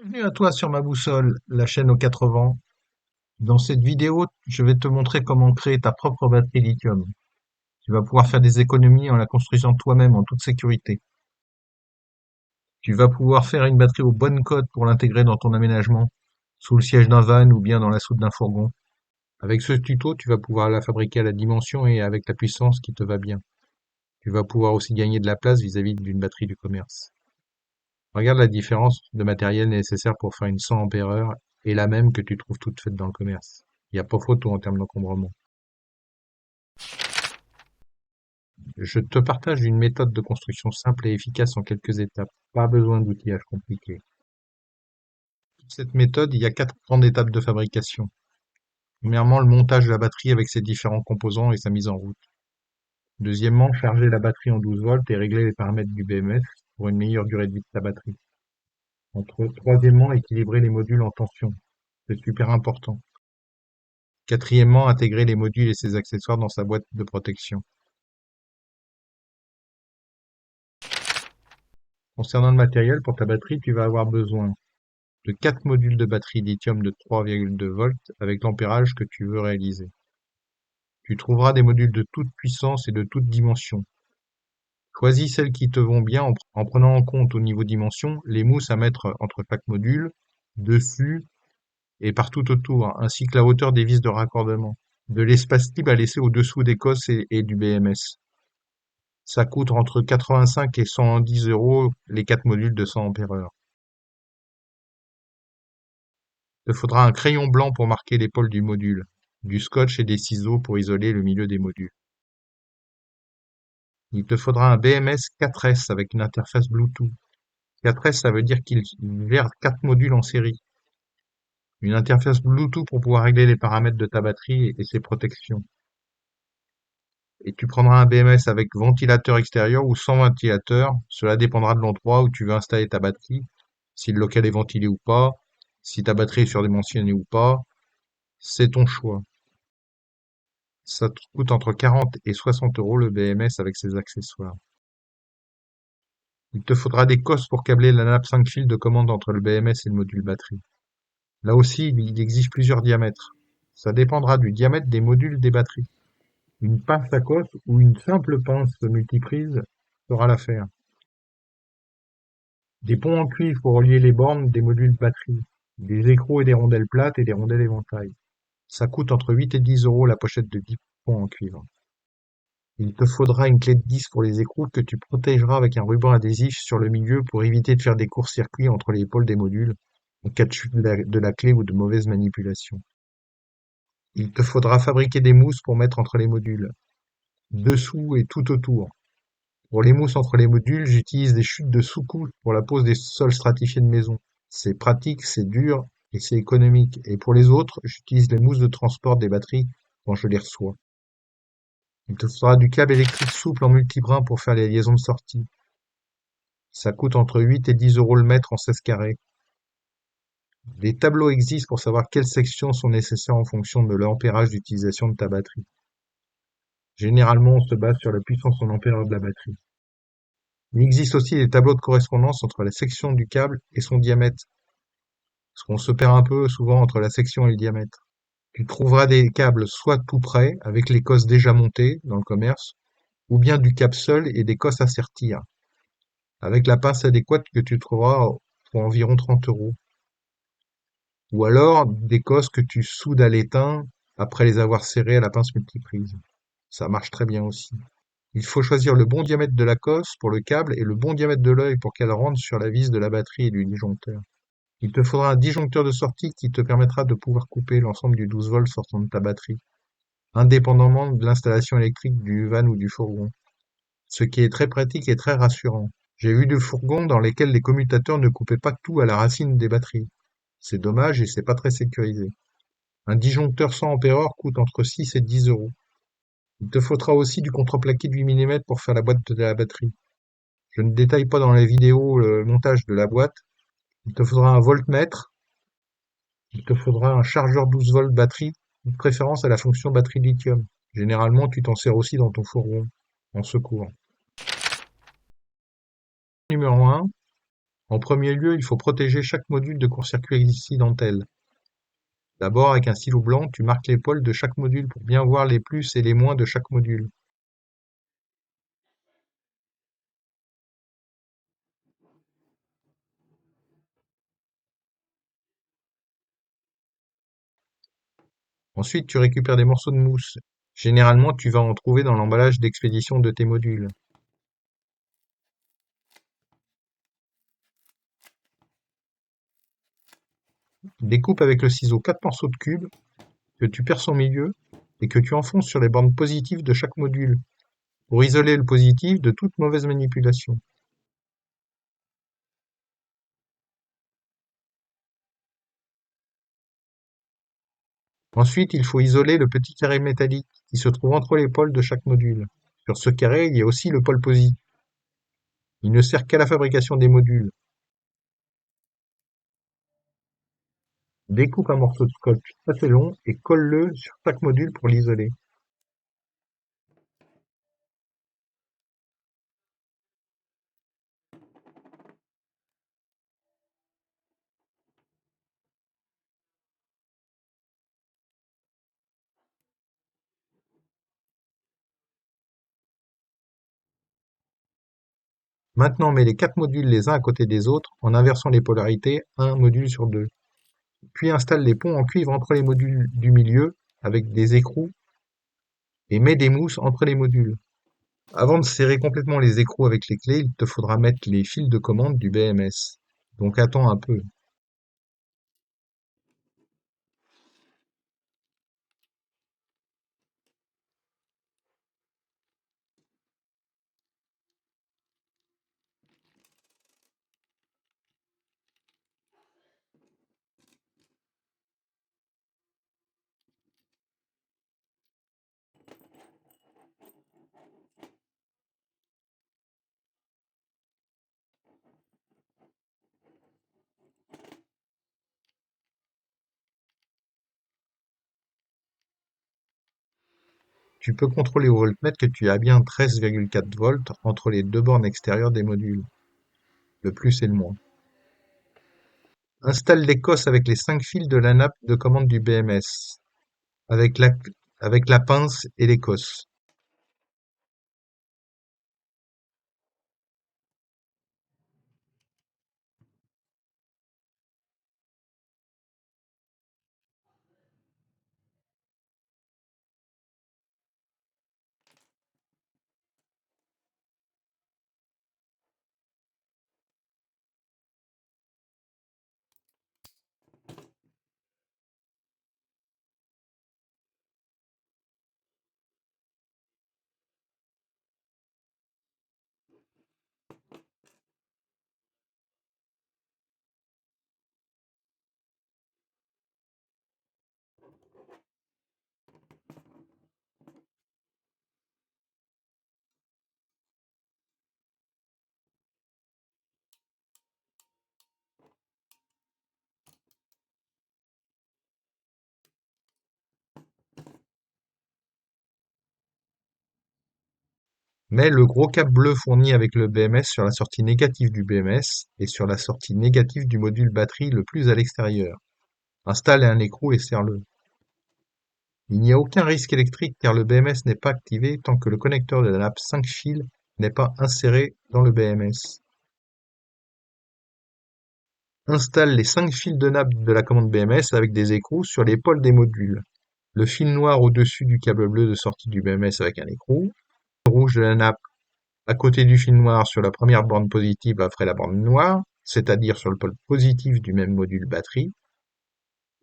Bienvenue à toi sur ma boussole, la chaîne aux 4 vents. Dans cette vidéo, je vais te montrer comment créer ta propre batterie lithium. Tu vas pouvoir faire des économies en la construisant toi-même en toute sécurité. Tu vas pouvoir faire une batterie aux bonnes cotes pour l'intégrer dans ton aménagement, sous le siège d'un van ou bien dans la soute d'un fourgon. Avec ce tuto, tu vas pouvoir la fabriquer à la dimension et avec la puissance qui te va bien. Tu vas pouvoir aussi gagner de la place vis-à-vis d'une batterie du commerce. Regarde la différence de matériel nécessaire pour faire une 100 ampères et la même que tu trouves toute faite dans le commerce. Il n'y a pas photo en termes d'encombrement. Je te partage une méthode de construction simple et efficace en quelques étapes. Pas besoin d'outillage compliqué. Pour cette méthode, il y a 4 grandes étapes de fabrication. Premièrement, le montage de la batterie avec ses différents composants et sa mise en route. Deuxièmement, charger la batterie en 12 volts et régler les paramètres du BMS pour une meilleure durée de vie de ta batterie. Troisièmement, équilibrer les modules en tension. C'est super important. Quatrièmement, intégrer les modules et ses accessoires dans sa boîte de protection. Concernant le matériel, pour ta batterie, tu vas avoir besoin de 4 modules de batterie lithium de 3,2 volts avec l'ampérage que tu veux réaliser. Tu trouveras des modules de toute puissance et de toute dimension. Choisis celles qui te vont bien en prenant en compte au niveau dimension les mousses à mettre entre chaque module, dessus et partout autour, ainsi que la hauteur des vis de raccordement, de l'espace libre à laisser au-dessous des cosses et du BMS. Ça coûte entre 85 et 110 euros les 4 modules de 100 ampères-heure. Il te faudra un crayon blanc pour marquer l'épaule du module, du scotch et des ciseaux pour isoler le milieu des modules. Il te faudra un BMS 4S avec une interface Bluetooth. 4S, ça veut dire qu'il gère 4 modules en série. Une interface Bluetooth pour pouvoir régler les paramètres de ta batterie et ses protections. Et tu prendras un BMS avec ventilateur extérieur ou sans ventilateur. Cela dépendra de l'endroit où tu veux installer ta batterie, si le local est ventilé ou pas, si ta batterie est surdimensionnée ou pas. C'est ton choix. Ça te coûte entre 40 et 60 euros le BMS avec ses accessoires. Il te faudra des cosses pour câbler la nappe 5 fils de commande entre le BMS et le module batterie. Là aussi, il existe plusieurs diamètres. Ça dépendra du diamètre des modules des batteries. Une pince à cosse ou une simple pince multiprise fera l'affaire. Des ponts en cuivre pour relier les bornes des modules batterie. Des écrous et des rondelles plates et des rondelles éventail. Ça coûte entre 8 et 10 euros la pochette de 10 ponts en cuivre. Il te faudra une clé de 10 pour les écrous que tu protégeras avec un ruban adhésif sur le milieu pour éviter de faire des courts-circuits entre les pôles des modules en cas de chute de la clé ou de mauvaise manipulation. Il te faudra fabriquer des mousses pour mettre entre les modules, dessous et tout autour. Pour les mousses entre les modules, j'utilise des chutes de sous-couche pour la pose des sols stratifiés de maison. C'est pratique, c'est dur et c'est économique. Et pour les autres, j'utilise les mousses de transport des batteries quand je les reçois. Il te faudra du câble électrique souple en multibrin pour faire les liaisons de sortie. Ça coûte entre 8 et 10 euros le mètre en 16 carrés. Des tableaux existent pour savoir quelles sections sont nécessaires en fonction de l'ampérage d'utilisation de ta batterie. Généralement, on se base sur la puissance en ampères de la batterie. Il existe aussi des tableaux de correspondance entre la section du câble et son diamètre, parce qu'on se perd un peu souvent entre la section et le diamètre. Tu trouveras des câbles soit tout prêts, avec les cosses déjà montées dans le commerce, ou bien du câble seul et des cosses à sertir, avec la pince adéquate que tu trouveras pour environ 30 euros. Ou alors des cosses que tu soudes à l'étain après les avoir serrées à la pince multiprise. Ça marche très bien aussi. Il faut choisir le bon diamètre de la cosse pour le câble et le bon diamètre de l'œil pour qu'elle rentre sur la vis de la batterie et du disjoncteur. Il te faudra un disjoncteur de sortie qui te permettra de pouvoir couper l'ensemble du 12 volts sortant de ta batterie, indépendamment de l'installation électrique du van ou du fourgon, ce qui est très pratique et très rassurant. J'ai vu des fourgons dans lesquels les commutateurs ne coupaient pas tout à la racine des batteries. C'est dommage et c'est pas très sécurisé. Un disjoncteur 100 ampères coûte entre 6 et 10 euros. Il te faudra aussi du contreplaqué de 8 mm pour faire la boîte de la batterie. Je ne détaille pas dans la vidéo le montage de la boîte. Il te faudra un voltmètre. Il te faudra un chargeur 12 volts batterie, de préférence à la fonction batterie lithium. Généralement, tu t'en sers aussi dans ton fourgon, en secours. Numéro 1, En premier lieu, il faut protéger chaque module de court-circuit accidentel. D'abord, avec un stylo blanc, tu marques les pôles de chaque module pour bien voir les plus et les moins de chaque module. Ensuite, tu récupères des morceaux de mousse. Généralement, tu vas en trouver dans l'emballage d'expédition de tes modules. Découpe avec le ciseau 4 morceaux de cube que tu perces au milieu et que tu enfonces sur les bornes positives de chaque module pour isoler le positif de toute mauvaise manipulation. Ensuite, il faut isoler le petit carré métallique qui se trouve entre les pôles de chaque module. Sur ce carré, il y a aussi le pôle positif. Il ne sert qu'à la fabrication des modules. Découpe un morceau de scotch assez long et colle-le sur chaque module pour l'isoler. Maintenant, mets les 4 modules les uns à côté des autres en inversant les polarités, un module sur deux. Puis installe les ponts en cuivre entre les modules du milieu avec des écrous et mets des mousses entre les modules. Avant de serrer complètement les écrous avec les clés, il te faudra mettre les fils de commande du BMS. Donc attends un peu. Tu peux contrôler au voltmètre que tu as bien 13,4 volts entre les deux bornes extérieures des modules, le plus et le moins. Installe les cosses avec les 5 fils de la nappe de commande du BMS, avec la pince et les cosses. Mets le gros câble bleu fourni avec le BMS sur la sortie négative du BMS et sur la sortie négative du module batterie le plus à l'extérieur. Installe un écrou et serre-le. Il n'y a aucun risque électrique car le BMS n'est pas activé tant que le connecteur de la nappe 5 fils n'est pas inséré dans le BMS. Installe les 5 fils de nappe de la commande BMS avec des écrous sur les pôles des modules. Le fil noir au-dessus du câble bleu de sortie du BMS avec un écrou. Le rouge de la nappe à côté du fil noir sur la première borne positive après la borne noire, c'est-à-dire sur le pôle positif du même module batterie.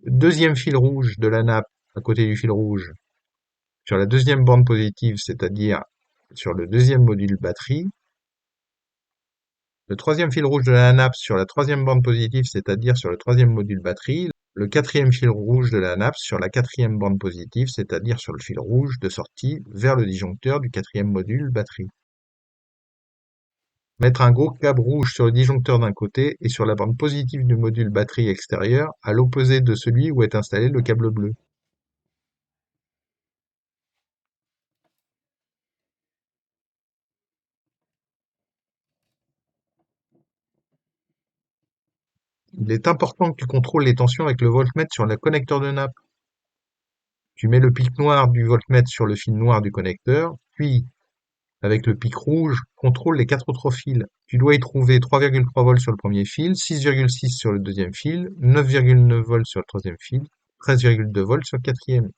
Deuxième fil rouge de la nappe à côté du fil rouge sur la deuxième borne positive, c'est-à-dire sur le deuxième module batterie. Le troisième fil rouge de la nappe sur la troisième borne positive, c'est-à-dire sur le troisième module batterie. Le quatrième fil rouge de la nappe sur la quatrième borne positive, c'est-à-dire sur le fil rouge de sortie vers le disjoncteur du quatrième module batterie. Mettre un gros câble rouge sur le disjoncteur d'un côté et sur la borne positive du module batterie extérieur à l'opposé de celui où est installé le câble bleu. Il est important que tu contrôles les tensions avec le voltmètre sur le connecteur de nappe. Tu mets le pic noir du voltmètre sur le fil noir du connecteur, puis, avec le pic rouge, contrôle les 4 autres fils. Tu dois y trouver 3,3 volts sur le premier fil, 6,6 sur le deuxième fil, 9,9 volts sur le troisième fil, 13,2 volts sur le quatrième.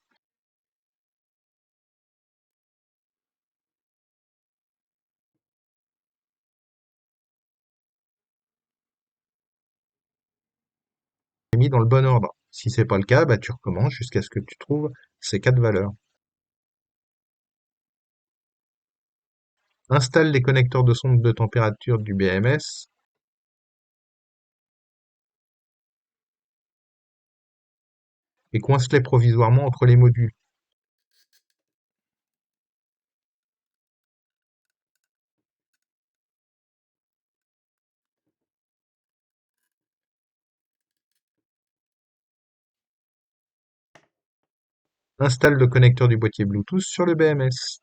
Mis dans le bon ordre. Si c'est pas le cas, tu recommences jusqu'à ce que tu trouves ces 4 valeurs. Installe les connecteurs de sonde de température du BMS. Et coince-les provisoirement entre les modules. Installe le connecteur du boîtier Bluetooth sur le BMS.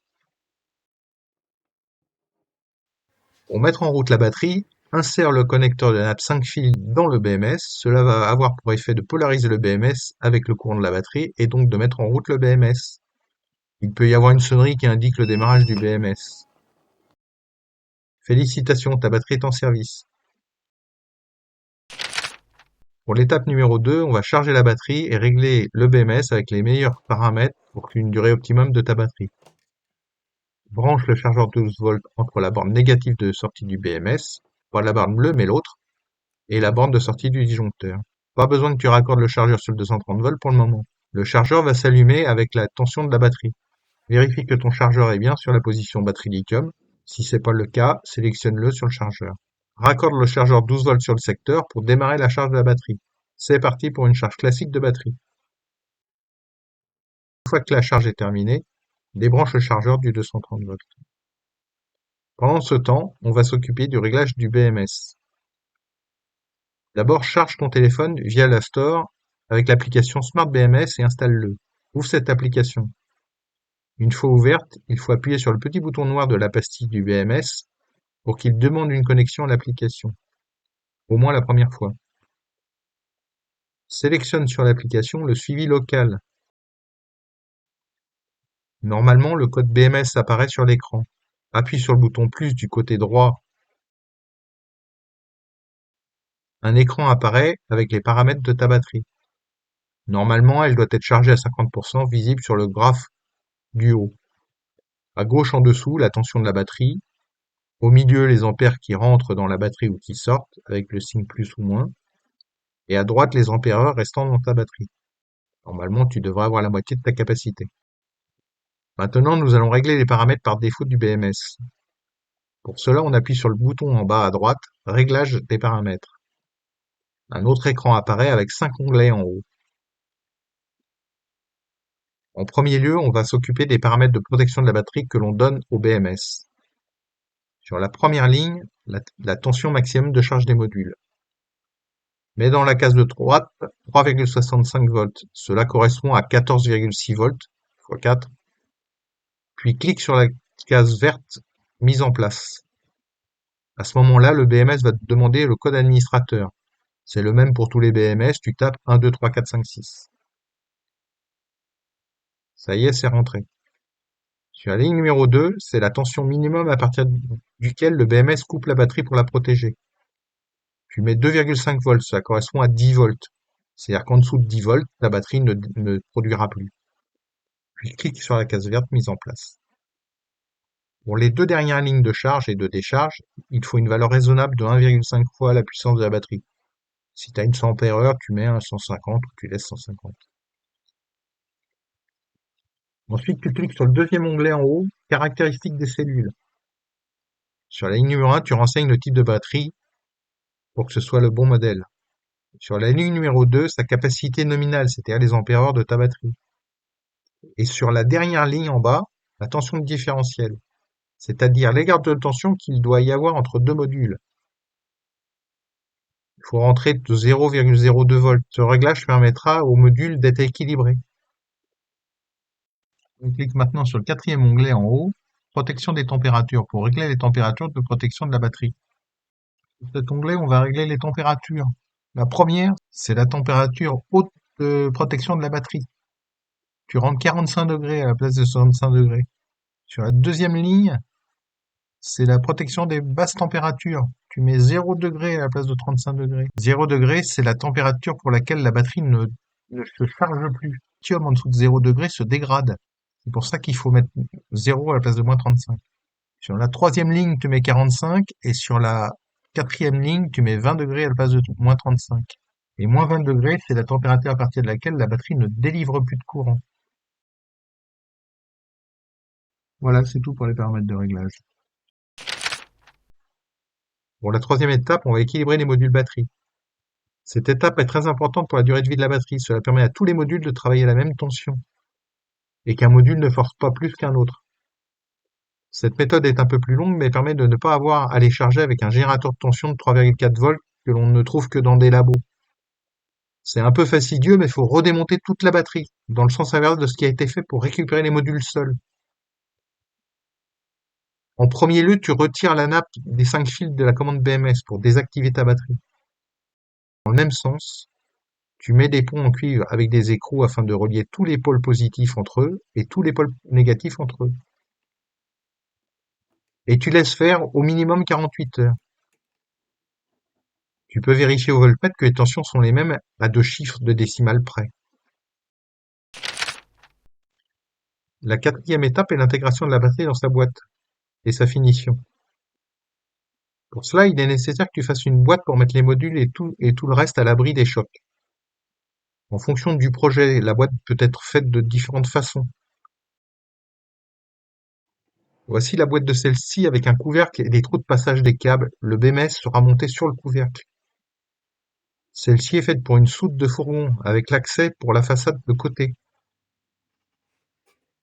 Pour mettre en route la batterie, insère le connecteur de nappe 5 fils dans le BMS. Cela va avoir pour effet de polariser le BMS avec le courant de la batterie et donc de mettre en route le BMS. Il peut y avoir une sonnerie qui indique le démarrage du BMS. Félicitations, ta batterie est en service. Pour l'étape numéro 2, on va charger la batterie et régler le BMS avec les meilleurs paramètres pour une durée optimum de ta batterie. Branche le chargeur 12 volts entre la borne négative de sortie du BMS, pas la borne bleue mais l'autre, et la borne de sortie du disjoncteur. Pas besoin que tu raccordes le chargeur sur le 230 volts pour le moment. Le chargeur va s'allumer avec la tension de la batterie. Vérifie que ton chargeur est bien sur la position batterie lithium. Si c'est pas le cas, sélectionne-le sur le chargeur. Raccorde le chargeur 12 volts sur le secteur pour démarrer la charge de la batterie. C'est parti pour une charge classique de batterie. Une fois que la charge est terminée, débranche le chargeur du 230 volts. Pendant ce temps, on va s'occuper du réglage du BMS. D'abord, charge ton téléphone via la Store avec l'application Smart BMS et installe-le. Ouvre cette application. Une fois ouverte, il faut appuyer sur le petit bouton noir de la pastille du BMS pour qu'il demande une connexion à l'application, au moins la première fois. Sélectionne sur l'application le suivi local. Normalement, le code BMS apparaît sur l'écran. Appuie sur le bouton plus du côté droit. Un écran apparaît avec les paramètres de ta batterie. Normalement, elle doit être chargée à 50%, visible sur le graphe du haut. À gauche en dessous, la tension de la batterie. Au milieu, les ampères qui rentrent dans la batterie ou qui sortent, avec le signe plus ou moins. Et à droite, les ampères-heure restant dans ta batterie. Normalement, tu devrais avoir la moitié de ta capacité. Maintenant, nous allons régler les paramètres par défaut du BMS. Pour cela, on appuie sur le bouton en bas à droite, Réglages des paramètres. Un autre écran apparaît avec 5 onglets en haut. En premier lieu, on va s'occuper des paramètres de protection de la batterie que l'on donne au BMS. Sur la première ligne, la tension maximum de charge des modules. Mets dans la case de droite 3,65 volts. Cela correspond à 14,6 volts x 4. Puis clique sur la case verte Mise en place. À ce moment-là, le BMS va te demander le code administrateur. C'est le même pour tous les BMS, tu tapes 1, 2, 3, 4, 5, 6. Ça y est, c'est rentré. Sur la ligne numéro 2, c'est la tension minimum à partir duquel le BMS coupe la batterie pour la protéger. Tu mets 2,5 volts, ça correspond à 10 volts. C'est-à-dire qu'en dessous de 10 volts, la batterie ne produira plus. Puis clique sur la case verte mise en place. Pour les deux dernières lignes de charge et de décharge, il faut une valeur raisonnable de 1,5 fois la puissance de la batterie. Si tu as une 100 ampères-heure, tu mets un 150 ou tu laisses 150. Ensuite, tu cliques sur le deuxième onglet en haut, Caractéristiques des cellules. Sur la ligne numéro 1, tu renseignes le type de batterie pour que ce soit le bon modèle. Sur la ligne numéro 2, sa capacité nominale, c'est-à-dire les ampères-heure de ta batterie. Et sur la dernière ligne en bas, la tension de différentiel, c'est-à-dire l'écart de tension qu'il doit y avoir entre deux modules. Il faut rentrer de 0,02 volts. Ce réglage permettra au module d'être équilibré. On clique maintenant sur le quatrième onglet en haut, Protection des températures, pour régler les températures de protection de la batterie. Sur cet onglet, on va régler les températures. La première, c'est la température haute de protection de la batterie. Tu rentres 45 degrés à la place de 65 degrés. Sur la deuxième ligne, c'est la protection des basses températures. Tu mets 0 degré à la place de 35 degrés. 0 degré, c'est la température pour laquelle la batterie ne se charge plus. Le lithium en dessous de 0 degré se dégrade. C'est pour ça qu'il faut mettre 0 à la place de moins 35. Sur la troisième ligne, tu mets 45 et sur la quatrième ligne, tu mets 20 degrés à la place de moins 35. Et moins 20 degrés, c'est la température à partir de laquelle la batterie ne délivre plus de courant. Voilà, c'est tout pour les paramètres de réglage. Pour la troisième étape, on va équilibrer les modules batterie. Cette étape est très importante pour la durée de vie de la batterie. Cela permet à tous les modules de travailler à la même tension et qu'un module ne force pas plus qu'un autre. Cette méthode est un peu plus longue mais permet de ne pas avoir à les charger avec un générateur de tension de 3,4 volts que l'on ne trouve que dans des labos. C'est un peu fastidieux mais il faut redémonter toute la batterie, dans le sens inverse de ce qui a été fait pour récupérer les modules seuls. En premier lieu, tu retires la nappe des 5 fils de la commande BMS pour désactiver ta batterie. Dans le même sens, tu mets des ponts en cuivre avec des écrous afin de relier tous les pôles positifs entre eux et tous les pôles négatifs entre eux. Et tu laisses faire au minimum 48 heures. Tu peux vérifier au voltmètre que les tensions sont les mêmes à 2 chiffres de décimales près. La quatrième étape est l'intégration de la batterie dans sa boîte et sa finition. Pour cela, il est nécessaire que tu fasses une boîte pour mettre les modules et tout le reste à l'abri des chocs. En fonction du projet, la boîte peut être faite de différentes façons. Voici la boîte de celle-ci avec un couvercle et des trous de passage des câbles. Le BMS sera monté sur le couvercle. Celle-ci est faite pour une soute de fourgon avec l'accès pour la façade de côté.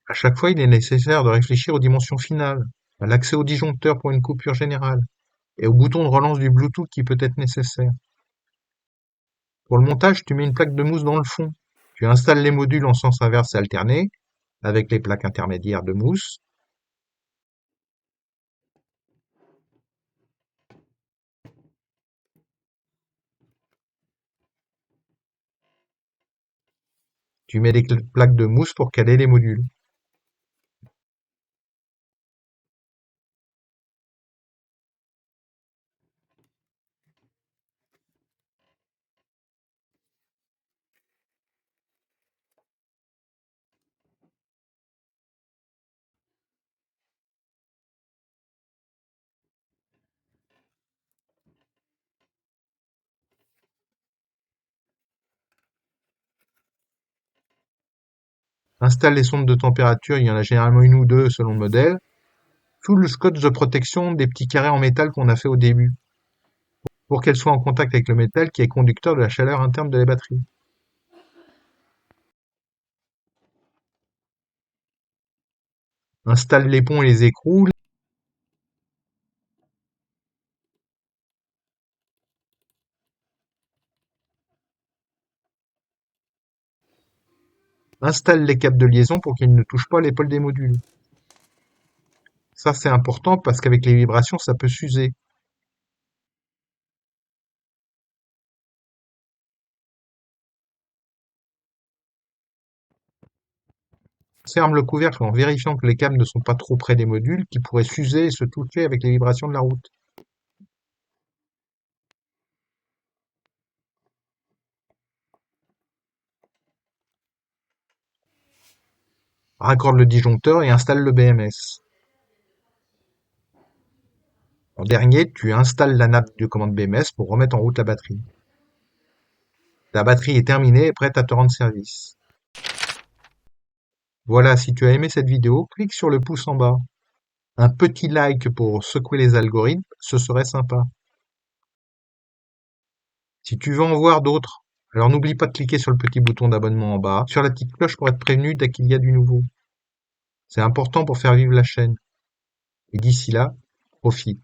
À chaque fois, il est nécessaire de réfléchir aux dimensions finales, à l'accès au disjoncteur pour une coupure générale et au bouton de relance du Bluetooth qui peut être nécessaire. Pour le montage, tu mets une plaque de mousse dans le fond. Tu installes les modules en sens inverse alterné avec les plaques intermédiaires de mousse. Tu mets des plaques de mousse pour caler les modules. Installe les sondes de température, il y en a généralement une ou deux selon le modèle. Sous le scotch de protection des petits carrés en métal qu'on a fait au début, pour qu'elles soient en contact avec le métal qui est conducteur de la chaleur interne de la batterie. Installe les ponts et les écrous. Installe les câbles de liaison pour qu'ils ne touchent pas l'épaule des modules. Ça, c'est important parce qu'avec les vibrations, ça peut s'user. Ferme le couvercle en vérifiant que les câbles ne sont pas trop près des modules qui pourraient s'user et se toucher avec les vibrations de la route. Raccorde le disjoncteur et installe le BMS. En dernier, tu installes la nappe de commande BMS pour remettre en route la batterie. Ta batterie est terminée et prête à te rendre service. Voilà, si tu as aimé cette vidéo, clique sur le pouce en bas. Un petit like pour secouer les algorithmes, ce serait sympa. Si tu veux en voir d'autres, alors n'oublie pas de cliquer sur le petit bouton d'abonnement en bas, sur la petite cloche pour être prévenu dès qu'il y a du nouveau. C'est important pour faire vivre la chaîne. Et d'ici là, profite.